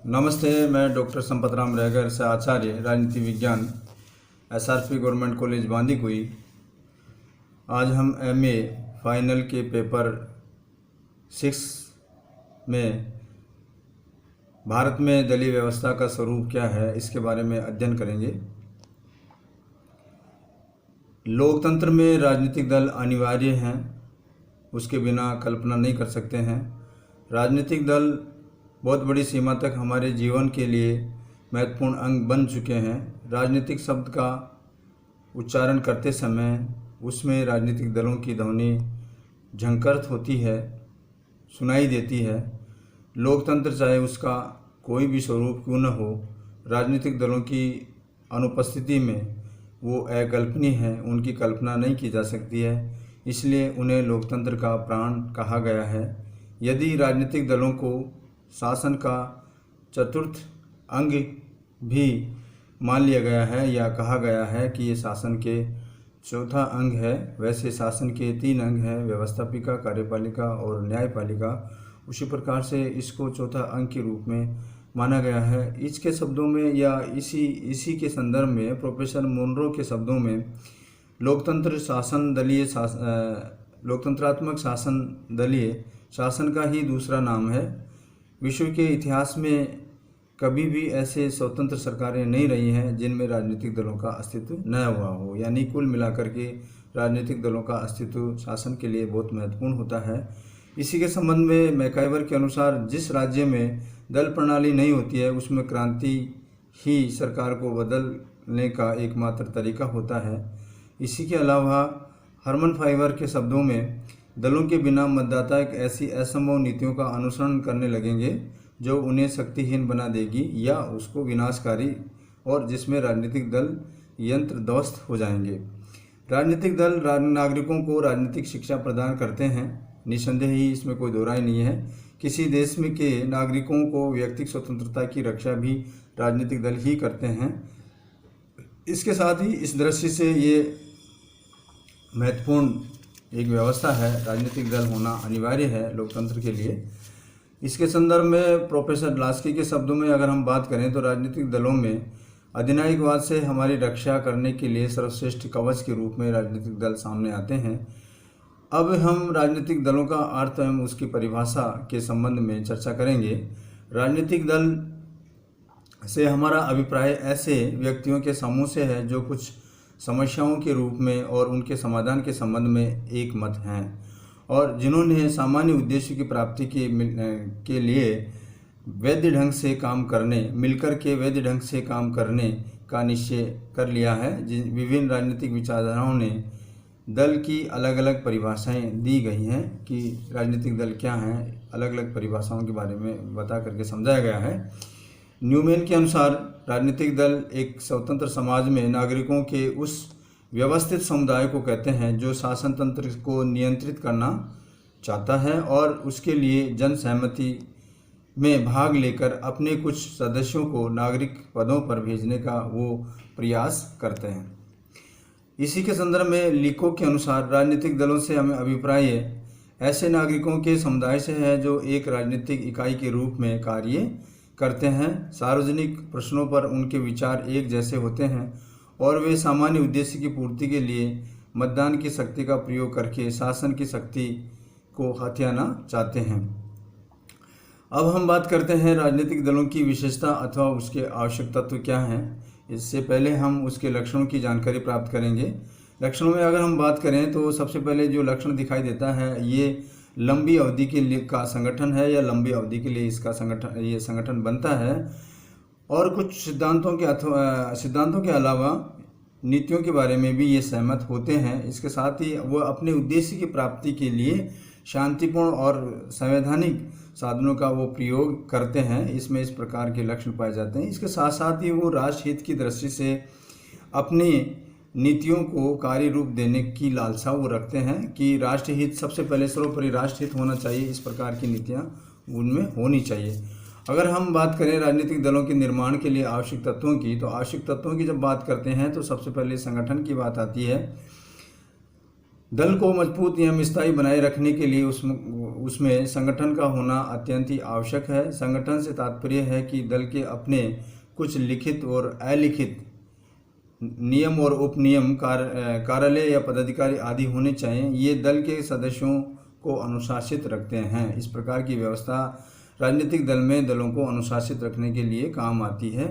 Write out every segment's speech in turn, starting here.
नमस्ते, मैं डॉक्टर संपत राम रैगर से आचार्य राजनीति विज्ञान SRP गवर्नमेंट कॉलेज बांदीकुई। आज हम MA फाइनल के पेपर 6 में भारत में दलीय व्यवस्था का स्वरूप क्या है इसके बारे में अध्ययन करेंगे। लोकतंत्र में राजनीतिक दल अनिवार्य हैं, उसके बिना कल्पना नहीं कर सकते हैं। राजनीतिक दल बहुत बड़ी सीमा तक हमारे जीवन के लिए महत्वपूर्ण अंग बन चुके हैं। राजनीतिक शब्द का उच्चारण करते समय उसमें राजनीतिक दलों की ध्वनि झंकृत होती है, सुनाई देती है। लोकतंत्र चाहे उसका कोई भी स्वरूप क्यों न हो, राजनीतिक दलों की अनुपस्थिति में वो अकल्पनीय है, उनकी कल्पना नहीं की जा सकती है। इसलिए उन्हें लोकतंत्र का प्राण कहा गया है। यदि राजनीतिक दलों को शासन का चतुर्थ अंग भी मान लिया गया है या कहा गया है कि ये शासन के चौथा अंग है, वैसे शासन के 3 अंग हैं, व्यवस्थापिका, कार्यपालिका और न्यायपालिका। उसी प्रकार से इसको चौथा अंग के रूप में माना गया है। इसके शब्दों में या इसी के संदर्भ में प्रोफेसर मुनरो के शब्दों में लोकतंत्रात्मक शासन दलीय शासन का ही दूसरा नाम है। विश्व के इतिहास में कभी भी ऐसे स्वतंत्र सरकारें नहीं रही हैं जिनमें राजनीतिक दलों का अस्तित्व न हुआ हो। यानी कुल मिलाकर के राजनीतिक दलों का अस्तित्व शासन के लिए बहुत महत्वपूर्ण होता है। इसी के संबंध में मैकाइवर के अनुसार जिस राज्य में दल प्रणाली नहीं होती है उसमें क्रांति ही सरकार को बदलने का एकमात्र तरीका होता है। इसी के अलावा हरमन फाइवर के शब्दों में दलों के बिना मतदाता एक ऐसी असंभव नीतियों का अनुसरण करने लगेंगे जो उन्हें शक्तिहीन बना देगी या उसको विनाशकारी, और जिसमें राजनीतिक दल यंत्र ध्वस्त हो जाएंगे। राजनीतिक दल नागरिकों को राजनीतिक शिक्षा प्रदान करते हैं, निस्संदेह ही, इसमें कोई दो राय नहीं है। किसी देश में के नागरिकों को व्यक्तिगत स्वतंत्रता की रक्षा भी राजनीतिक दल ही करते हैं। इसके साथ ही इस दृष्टि से ये महत्वपूर्ण एक व्यवस्था है, राजनीतिक दल होना अनिवार्य है लोकतंत्र के लिए। इसके संदर्भ में प्रोफेसर लास्की के शब्दों में अगर हम बात करें तो राजनीतिक दलों में अधिनायकवाद से हमारी रक्षा करने के लिए सर्वश्रेष्ठ कवच के रूप में राजनीतिक दल सामने आते हैं। अब हम राजनीतिक दलों का अर्थ एवं उसकी परिभाषा के संबंध में चर्चा करेंगे। राजनीतिक दल से हमारा अभिप्राय ऐसे व्यक्तियों के समूह से है जो कुछ समस्याओं के रूप में और उनके समाधान के संबंध में एक मत हैं और जिन्होंने सामान्य उद्देश्य की प्राप्ति के लिए वैध ढंग से काम करने, मिलकर के वैध ढंग से काम करने का निश्चय कर लिया है। जिन विभिन्न राजनीतिक विचारधाराओं ने दल की अलग अलग परिभाषाएं दी गई हैं कि राजनीतिक दल क्या हैं, अलग अलग परिभाषाओं के बारे में बता करके समझाया गया है। न्यूमैन के अनुसार राजनीतिक दल एक स्वतंत्र समाज में नागरिकों के उस व्यवस्थित समुदाय को कहते हैं जो शासन तंत्र को नियंत्रित करना चाहता है और उसके लिए जन सहमति में भाग लेकर अपने कुछ सदस्यों को नागरिक पदों पर भेजने का वो प्रयास करते हैं। इसी के संदर्भ में लिको के अनुसार राजनीतिक दलों से हमें अभिप्राय ऐसे नागरिकों के समुदाय से है जो एक राजनीतिक इकाई के रूप में कार्य करते हैं। सार्वजनिक प्रश्नों पर उनके विचार एक जैसे होते हैं और वे सामान्य उद्देश्य की पूर्ति के लिए मतदान की शक्ति का प्रयोग करके शासन की शक्ति को हथियाना चाहते हैं। अब हम बात करते हैं राजनीतिक दलों की विशेषता अथवा उसके आवश्यक तत्व क्या हैं। इससे पहले हम उसके लक्षणों की जानकारी प्राप्त करेंगे। लक्षणों में अगर हम बात करें तो सबसे पहले जो लक्षण दिखाई देता है ये लंबी अवधि के लिए का संगठन है या लंबी अवधि के लिए इसका संगठन बनता है और कुछ सिद्धांतों के अलावा नीतियों के बारे में भी ये सहमत होते हैं। इसके साथ ही वो अपने उद्देश्य की प्राप्ति के लिए शांतिपूर्ण और संवैधानिक साधनों का वो प्रयोग करते हैं। इसमें इस प्रकार के लक्षण पाए जाते हैं। इसके साथ साथ ही वो राष्ट्रहित की दृष्टि से अपनी नीतियों को कार्य रूप देने की लालसा वो रखते हैं कि राष्ट्रहित सबसे पहले सर्वोपरि राष्ट्रहित होना चाहिए। इस प्रकार की नीतियाँ उनमें होनी चाहिए। अगर हम बात करें राजनीतिक दलों के निर्माण के लिए आवश्यक तत्वों की, तो आवश्यक तत्वों की जब बात करते हैं तो सबसे पहले संगठन की बात आती है। दल को मजबूत एवं स्थायी बनाए रखने के लिए उसमें संगठन का होना अत्यंत ही आवश्यक है। संगठन से तात्पर्य है कि दल के अपने कुछ लिखित और अलिखित नियम और उपनियम, कार्यालय या पदाधिकारी आदि होने चाहिए। ये दल के सदस्यों को अनुशासित रखते हैं। इस प्रकार की व्यवस्था राजनीतिक दल में दलों को अनुशासित रखने के लिए काम आती है।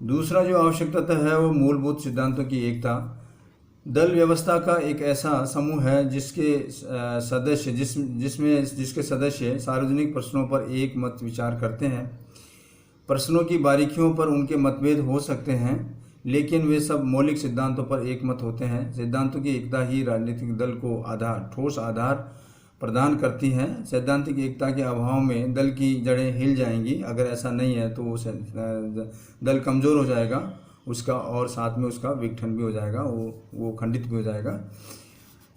दूसरा जो आवश्यक तत्व है वो मूलभूत सिद्धांतों की एकता। दल व्यवस्था का एक ऐसा समूह है जिसके सदस्य सार्वजनिक प्रश्नों पर एक मत विचार करते हैं। प्रश्नों की बारीकियों पर उनके मतभेद हो सकते हैं, लेकिन वे सब मौलिक सिद्धांतों पर एक मत होते हैं। सिद्धांतों की एकता ही राजनीतिक दल को ठोस आधार प्रदान करती है। सैद्धांतिक एकता के अभाव में दल की जड़ें हिल जाएंगी। अगर ऐसा नहीं है तो दल कमज़ोर हो जाएगा उसका, और साथ में उसका विघटन भी हो जाएगा, वो खंडित भी हो जाएगा।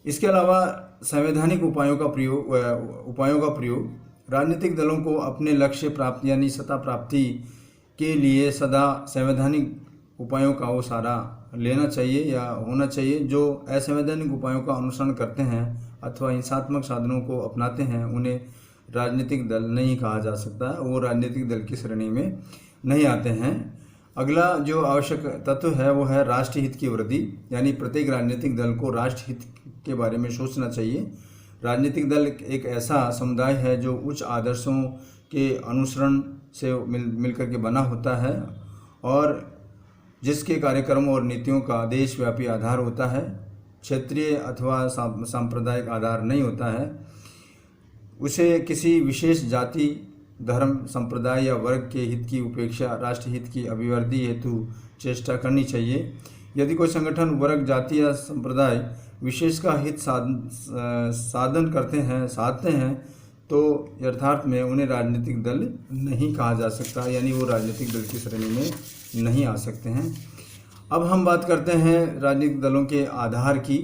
इसके अलावा संवैधानिक उपायों का प्रयोग राजनीतिक दलों को अपने लक्ष्य प्राप्ति यानी सत्ता प्राप्ति के लिए सदा संवैधानिक उपायों का वो सारा लेना चाहिए या होना चाहिए। जो असंवैधानिक उपायों का अनुसरण करते हैं अथवा हिंसात्मक साधनों को अपनाते हैं उन्हें राजनीतिक दल नहीं कहा जा सकता, वो राजनीतिक दल की श्रेणी में नहीं आते हैं। अगला जो आवश्यक तत्व है वो है राष्ट्रीय हित की वृद्धि, यानी प्रत्येक राजनीतिक दल को राष्ट्र हित के बारे में सोचना चाहिए। राजनीतिक दल एक ऐसा समुदाय है जो उच्च आदर्शों के अनुसरण से मिलकर के बना होता है और जिसके कार्यक्रम और नीतियों का देशव्यापी आधार होता है, क्षेत्रीय अथवा सांप्रदायिक आधार नहीं होता है। उसे किसी विशेष जाति, धर्म, संप्रदाय या वर्ग के हित की उपेक्षा राष्ट्र हित की अभिवृद्धि हेतु चेष्टा करनी चाहिए। यदि कोई संगठन वर्ग, जाति या संप्रदाय विशेष का हित साधते हैं तो यथार्थ में उन्हें राजनीतिक दल नहीं कहा जा सकता, यानी वो राजनीतिक दल की श्रेणी में नहीं आ सकते हैं। अब हम बात करते हैं राजनीतिक दलों के आधार की।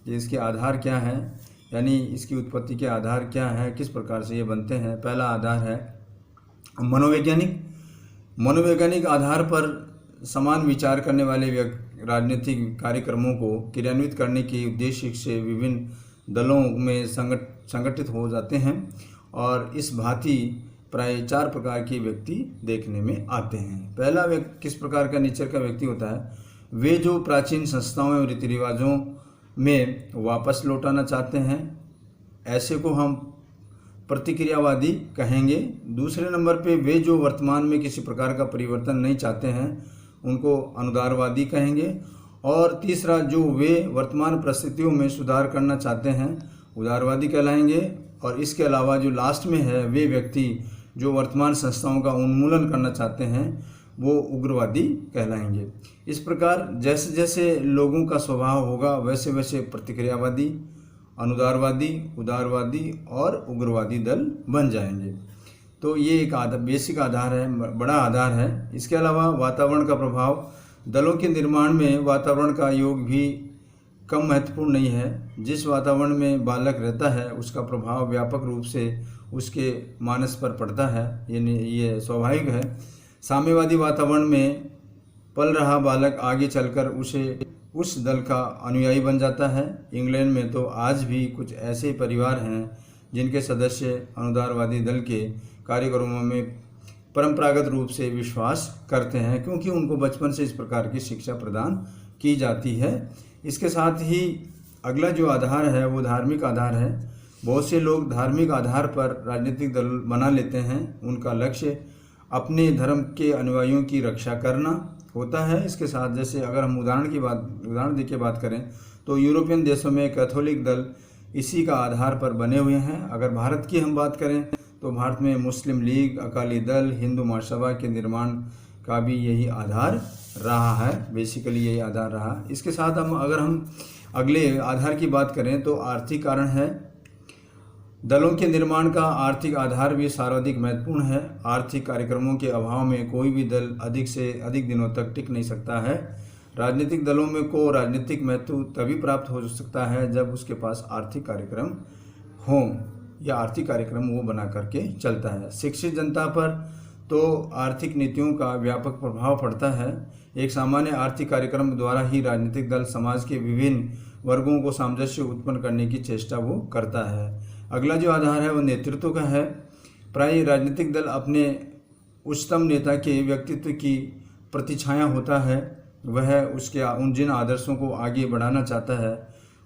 इसके आधार क्या है, यानी इसकी उत्पत्ति के आधार क्या है, किस प्रकार से ये बनते हैं। पहला आधार है मनोवैज्ञानिक आधार पर समान विचार करने वाले राजनीतिक कार्यक्रमों को क्रियान्वित करने के उद्देश्य से विभिन्न दलों में संगठित हो जाते हैं और इस भांति प्राय 4 प्रकार के व्यक्ति देखने में आते हैं। पहला व्यक्ति किस प्रकार का नेचर का व्यक्ति होता है, वे जो प्राचीन संस्थाओं और रीति रिवाजों में वापस लौटाना चाहते हैं, ऐसे को हम प्रतिक्रियावादी कहेंगे। दूसरे नंबर पे वे जो वर्तमान में किसी प्रकार का परिवर्तन नहीं चाहते हैं, उनको अनुदारवादी कहेंगे। और तीसरा, जो वे वर्तमान परिस्थितियों में सुधार करना चाहते हैं, उदारवादी कहलाएंगे। और इसके अलावा जो लास्ट में है, वे व्यक्ति जो वर्तमान संस्थाओं का उन्मूलन करना चाहते हैं, वो उग्रवादी कहलाएंगे। इस प्रकार जैसे जैसे लोगों का स्वभाव होगा वैसे वैसे प्रतिक्रियावादी, अनुदारवादी, उदारवादी और उग्रवादी दल बन जाएंगे। तो ये एक बेसिक आधार है, बड़ा आधार है। इसके अलावा वातावरण का प्रभाव, दलों के निर्माण में वातावरण का योग भी कम महत्वपूर्ण नहीं है। जिस वातावरण में बालक रहता है उसका प्रभाव व्यापक रूप से उसके मानस पर पड़ता है, ये स्वाभाविक है। साम्यवादी वातावरण में पल रहा बालक आगे चलकर उस दल का अनुयायी बन जाता है। इंग्लैंड में तो आज भी कुछ ऐसे परिवार हैं जिनके सदस्य अनुदारवादी दल के कार्यक्रमों में परंपरागत रूप से विश्वास करते हैं, क्योंकि उनको बचपन से इस प्रकार की शिक्षा प्रदान की जाती है। इसके साथ ही अगला जो आधार है वो धार्मिक आधार है। बहुत से लोग धार्मिक आधार पर राजनीतिक दल बना लेते हैं। उनका लक्ष्य अपने धर्म के अनुयायियों की रक्षा करना होता है। इसके साथ जैसे अगर हम उदाहरण दे के बात करें तो यूरोपियन देशों में कैथोलिक दल इसी का आधार पर बने हुए हैं। अगर भारत की हम बात करें तो भारत में मुस्लिम लीग, अकाली दल, हिंदू महासभा के निर्माण का भी यही आधार रहा है, बेसिकली यही आधार रहा। इसके साथ अगर हम अगले आधार की बात करें तो आर्थिक कारण है। दलों के निर्माण का आर्थिक आधार भी सर्वाधिक महत्वपूर्ण है। आर्थिक कार्यक्रमों के अभाव में कोई भी दल अधिक से अधिक दिनों तक टिक नहीं सकता है। राजनीतिक दलों में को राजनीतिक महत्व तभी प्राप्त हो सकता है जब उसके पास आर्थिक कार्यक्रम हो या आर्थिक कार्यक्रम वो बना करके चलता है। शिक्षित जनता पर तो आर्थिक नीतियों का व्यापक प्रभाव पड़ता है। एक सामान्य आर्थिक कार्यक्रम द्वारा ही राजनीतिक दल समाज के विभिन्न वर्गों को सामंजस्य उत्पन्न करने की चेष्टा वो करता है। अगला जो आधार है वो नेतृत्व का है। प्राय राजनीतिक दल अपने उच्चतम नेता के व्यक्तित्व की प्रतिछाया होता है। वह उसके उन जिन आदर्शों को आगे बढ़ाना चाहता है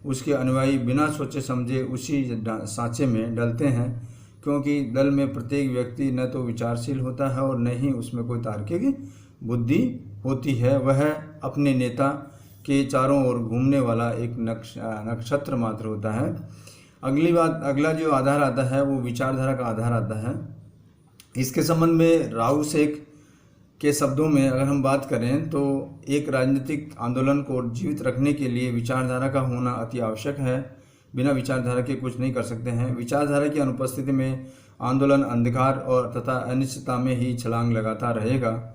उसके अनुयायी बिना सोचे समझे उसी सांचे में डलते हैं, क्योंकि दल में प्रत्येक व्यक्ति न तो विचारशील होता है और न ही उसमें कोई तार्किक बुद्धि होती है। वह अपने नेता के चारों ओर घूमने वाला एक नक्षत्र मात्र होता है। अगला जो आधार आता है वो विचारधारा का आधार आता है। इसके संबंध में राव शेख के शब्दों में अगर हम बात करें तो एक राजनीतिक आंदोलन को जीवित रखने के लिए विचारधारा का होना अति आवश्यक है। बिना विचारधारा के कुछ नहीं कर सकते हैं। विचारधारा की अनुपस्थिति में आंदोलन अंधकार और तथा अनिश्चितता में ही छलांग लगाता रहेगा।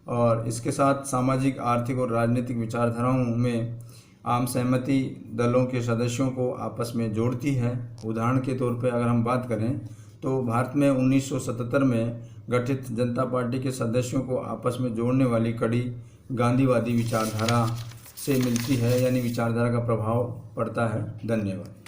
और इसके साथ सामाजिक, आर्थिक और राजनीतिक विचारधाराओं में आम सहमति दलों के सदस्यों को आपस में जोड़ती है। उदाहरण के तौर पर अगर हम बात करें तो भारत में 1977 में गठित जनता पार्टी के सदस्यों को आपस में जोड़ने वाली कड़ी गांधीवादी विचारधारा से मिलती है, यानी विचारधारा का प्रभाव पड़ता है। धन्यवाद।